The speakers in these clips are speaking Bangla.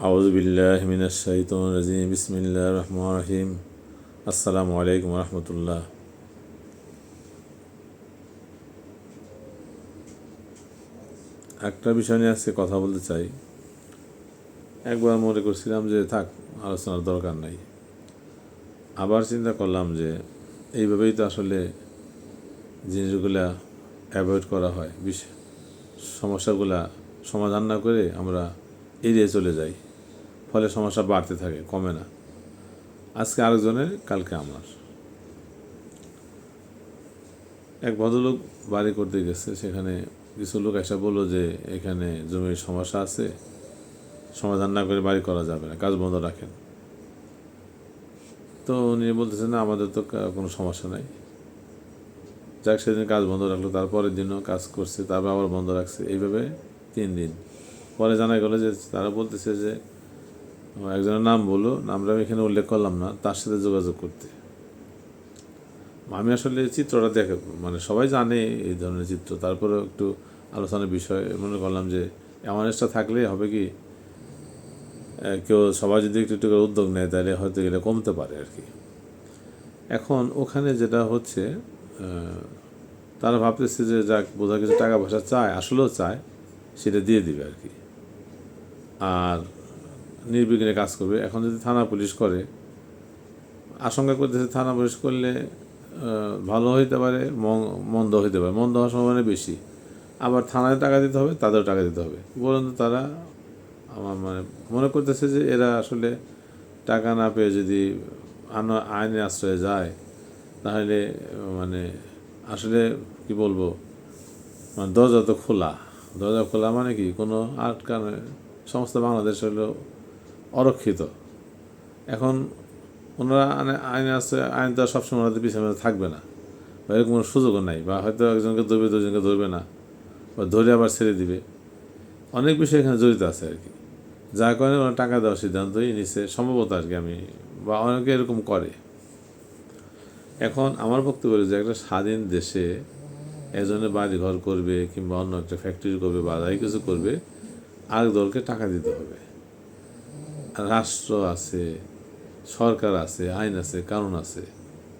আউযু বিল্লাহি মিনাশ শাইতানির রাজিম বিসমিল্লাহির রহমানির রহিম আসসালামু আলাইকুম রহমতুল্লাহ। একটা বিষয় নিয়ে আজকে কথা বলতে চাই। একবার মনে করছিলাম যে থাক, আলোচনার দরকার নাই। আবার চিন্তা করলাম যে এইভাবেই তো আসলে জিনিসগুলা অ্যাভয়েড করা হয়, সমস্যাগুলা সমাধান না করে আমরা এড়িয়ে চলে যাই, ফলে সমস্যা বাড়তে থাকে, কমে না। আজকে আরেকজনের, কালকে আমার। এক ভদ্রলোক বাড়ি করতে গেছে, সেখানে কিছু লোক এসে বললো যে এখানে জমির সমস্যা আছে, সমাধান না করে বাড়ি করা যাবে না, কাজ বন্ধ রাখেন। তো উনি বলতেছেন না, আমাদের তো কোনো সমস্যা নাই। যাক, সেদিন কাজ বন্ধ রাখলো, তারপরের দিনও কাজ করছে, তারপর আবার বন্ধ রাখছে, এইভাবে 3 দিন। পরে জানা গেলো যে তারা বলতেছে যে একজনের নাম বললো, নামটা আমি এখানে উল্লেখ করলাম না, তার সাথে যোগাযোগ করতে। আমি আসলে চিত্রটা দেখে, সবাই জানে এই ধরনের চিত্র, তারপরেও একটু আলোচনার বিষয় মনে করলাম যে অ্যাওয়ারনেসটা থাকলে হবে কি, সবাই যদি একটু একটু করে উদ্যোগ নেয় তাহলে হয়তো গেলে কমতে পারে আর কি। এখন ওখানে যেটা হচ্ছে, তারা ভাবতেছে যে যাক, বোঝা কিছু টাকা পয়সা চায়, আসলেও চায়, সেটা দিয়ে দিবে আর কি, আর নির্বিঘ্নে কাজ করবে। এখন যদি থানা পুলিশ করে, আশঙ্কা করতেছে থানা পুলিশ করলে ভালো হইতে পারে, মন্দ হইতে পারে, মন্দ হওয়ার সম্ভাবনা বেশি। আবার থানায় টাকা দিতে হবে, তাদেরও টাকা দিতে হবে। বলুন তো, তারা আমার মনে করতেছে যে এরা আসলে টাকা না পেয়ে যদি আইনের আশ্রয়ে যায়, তাহলে আসলে কি বলবো, দরজা তো খোলা। দরজা খোলা মানে কি, কোনো আটকানো, সমস্ত বাংলাদেশ হলো অরক্ষিত। এখন ওনারা আইনে আসছে, আইন তো সবসময় ওনাদের পিছনে থাকবে না, বা এরকম কোনো সুযোগও নাই, বা হয়তো একজনকে ধরবে, দুজনকে ধরবে না, বা ধরে আবার ছেড়ে দিবে। অনেক বিষয় এখানে জড়িত আছে আর কি, যার কারণে ওরা টাকা দেওয়ার সিদ্ধান্তই নিচ্ছে সম্ভবত আর কি, বা অনেকে এরকম করে। এখন আমার বক্তব্য যে একটা স্বাধীন দেশে একজনের বাড়ি ঘর করবে, কিংবা অন্য একটা ফ্যাক্টরি করবে, বা যাই কিছু করবে, আরেক দলকে টাকা দিতে হবে। রাষ্ট্র আছে, সরকার আছে, আইন আছে, কানুন আছে,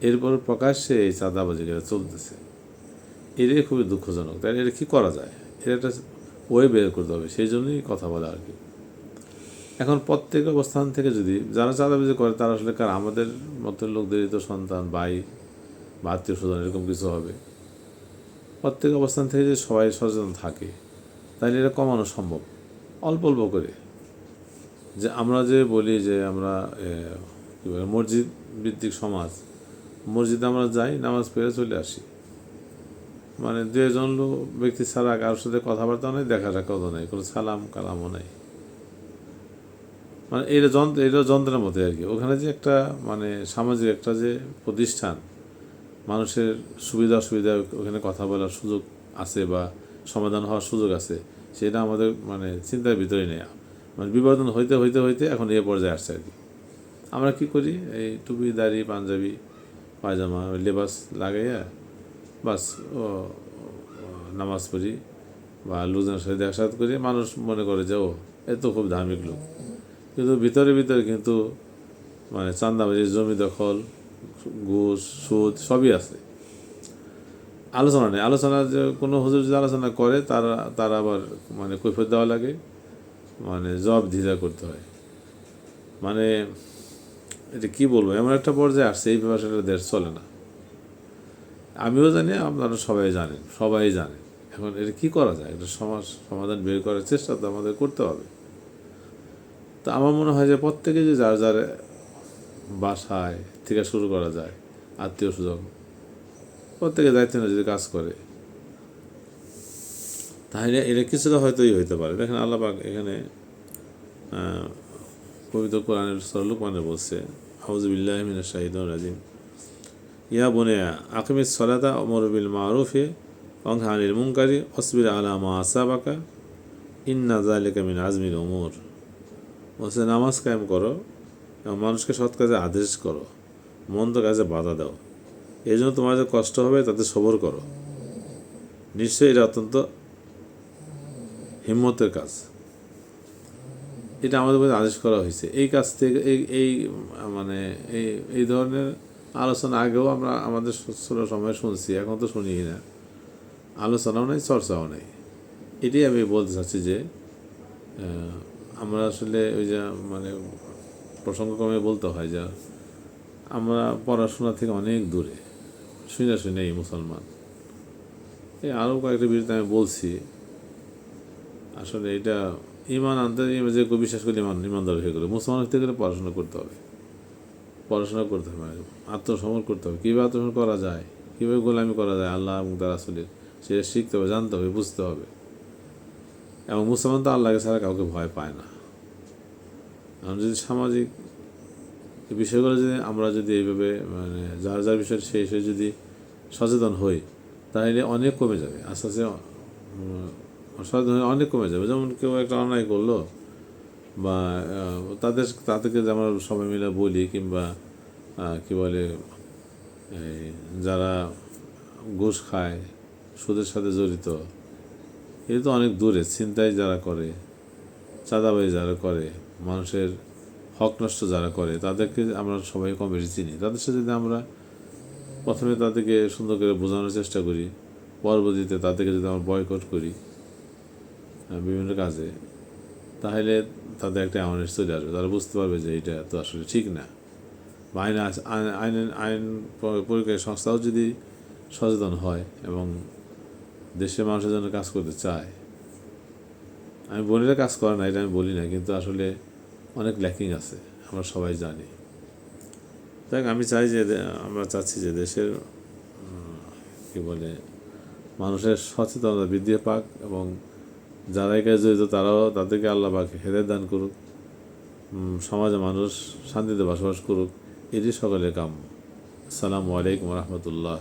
এরপর প্রকাশ্যে এই চাঁদাবাজিগুলো চলতেছে। এটাই খুবই দুঃখজনক। তাই এটা কী করা যায়, এটা একটা ওয়ে বের করতে হবে, সেই জন্যই কথা বলা আর কি। এখন প্রত্যেক অবস্থান থেকে যদি যারা চাঁদাবাজি করে, তারা আসলে আমাদের মতো লোকদেরই তো সন্তান, ভাই বা আত্মীয় স্বজন, এরকম কিছু হবে। প্রত্যেক অবস্থান থেকে যদি সবাই সচেতন থাকে, তাহলে এটা কমানো সম্ভব, অল্প অল্প করে। যে আমরা যে বলি যে আমরা কী বলে, মসজিদ ভিত্তিক সমাজ, মসজিদে আমরা যাই, নামাজ পড়ে চলে আসি, 2 জন ব্যক্তি ছাড়া কারোর সাথে কথাবার্তা নেই, দেখা সাক্ষাৎ নেই, কোনো সালাম কালামও নেই। এটা যন্ত্রের মতো আর কি। ওখানে যে একটা সামাজিক একটা যে প্রতিষ্ঠান, মানুষের সুবিধা অসুবিধা ওখানে কথা বলার সুযোগ আছে, বা সমাধান হওয়ার সুযোগ আছে, সেটা আমাদের চিন্তার ভিতরে নেই। বিবর্তন হইতে হইতে হইতে এখন এ পর্যায়ে আসছে আর কি। আমরা কি করি, এই টুপি, দাড়ি, পাঞ্জাবি, পায়জামা, লেবাস লাগাইয়া বাস নামাজ পড়ি, বা লোকজনের সাথে দেখা সাক্ষাৎ করি, মানুষ মনে করে যে ও এ তো খুব ধার্মিক লোক। কিন্তু ভিতরে ভিতরে কিন্তু চাঁদাবাজি, জমি দখল, ঘুষ, সুদ সবই আছে। আলোচনা নেই। আলোচনা যে কোনো হুজুর যদি আলোচনা করে, তারা আবার কৈফিয়ত দেওয়া লাগে, জবাবদিহিতা করতে হয়। এটা কি বলবো, এমন একটা পর্যায়ে আসছে, এই ব্যবসাটা দেশ চলে না। আমিও জানি, আপনারা সবাই জানেন, সবাই জানেন। এখন এটা কি করা যায়, একটা সমাধান বের করার চেষ্টা তো আমাদের করতে হবে। তো আমার মনে হয় যে প্রত্যেকে যে যার যার বাসায় থেকে শুরু করা যায়, আত্মীয় স্বজন প্রত্যেকে দায়িত্ব নিয়ে যদি কাজ করে, তাহলে এটা কিছুটা হয়তোই হইতে পারে। দেখেন, আল্লাহ পাক এখানে পবিত্র কোরআনের সূরা লুকমানে বলছে, আউযু বিল্লাহি মিনাশ শাইতানির রাজিম, ইয়া বুনাইয়া আকিমিস সালাতা ওয়া'মুর বিল মা'রুফি ওয়ানহা আনিল মুনকারি ওয়াসবির আলা মা আসাবাকা ইন্না যালিকা মিন আজমিল উমুর। বলছে, নামাজ কায়েম করো এবং মানুষকে সৎ কাজে আদেশ করো, মন্দ কাজে বাধা দাও, এই জন্য তোমার যে কষ্ট হবে তাতে সবর করো, নিশ্চয়ই এটা অত্যন্ত হিম্মতের কাজ। এটা আমাদের মধ্যে আদেশ করা হয়েছে। এই কাজ থেকে এই মানে এই এই ধরনের আলোচনা আগেও আমরা আমাদের ছোট সময় শুনছি, এখন তো শুনি না, আলোচনাও নেই, চর্চাও নেই। এটাই আমি বলতে চাচ্ছি যে আমরা আসলে ওই যে মানে প্রসঙ্গক্রমে বলতে হয় যে আমরা পড়াশোনা থেকে অনেক দূরে, শুনে এই মুসলমান। এই আরও কয়েকটা বিষয়তে আমি বলছি, আসলে এটা ইমান আনতে যে বিশ্বাস করলে ইমানদার হয়ে গেলে, মুসলমান হতে গেলে পড়াশোনা করতে হবে, আত্মসমর্পণ করতে হবে। কীভাবে আত্মসমর্পণ করা যায়, কীভাবে গোলামি করা যায় আল্লাহ এবং তার রাসূলের, সেটা শিখতে হবে, জানতে হবে, বুঝতে হবে। এবং মুসলমান তো আল্লাহকে ছাড়া কাউকে ভয় পায় না। আমরা যদি সামাজিক বিষয়গুলো যদি আমরা যদি এইভাবে মানে যার যার বিষয়ে সেই যদি সচেতন হই, তাহলে অনেক কমে যাবে, আস্তে আস্তে সচেতন হয়ে অনেক কমে যাবে। যেমন কেউ একটা অন্যায় করলো, বা তাদেরকে আমরা সবাই মিলে বলি, কিংবা কি বলে এই যারা ঘুষ খায়, সুদের সাথে জড়িত, এটা তো অনেক দূরে। ছিনতাই যারা করে, চাঁদাবাজি যারা করে, মানুষের হক নষ্ট যারা করে, তাদেরকে আমরা সবাই কম বেশি চিনি। তাদের সাথে যদি আমরা প্রথমে তাদেরকে সুন্দর করে বোঝানোর চেষ্টা করি, পরবর্তীতে তাদেরকে যদি আমরা বয়কট করি বিভিন্ন কাজে, তাহলে তাদের একটা অ্যাওয়ারনেস চলে আসবে। তারা বুঝতে পারবে যে এটা তো আসলে ঠিক না। বা আইন প্রয়োগকারী সংস্থাও যদি সচেতন হয় এবং দেশের মানুষের জন্য কাজ করতে চায়, আমি বলি না কাজ করে না, এটা আমি বলি না, কিন্তু আসলে অনেক ল্যাকিং আছে, আমরা সবাই জানি। দেখ, আমি চাই যে আমরা চাচ্ছি যে দেশের কি বলে মানুষের সচেতনতা বৃদ্ধি পাক, এবং যারা এই কাজে জড়িত তারাও, তাদেরকে আল্লাহ পাক হেদায়েত দান করুক, সমাজে মানুষ শান্তিতে বসবাস করুক, এটি সকলের কাম্য। আসসালামু আলাইকুম রহমতুল্লাহ।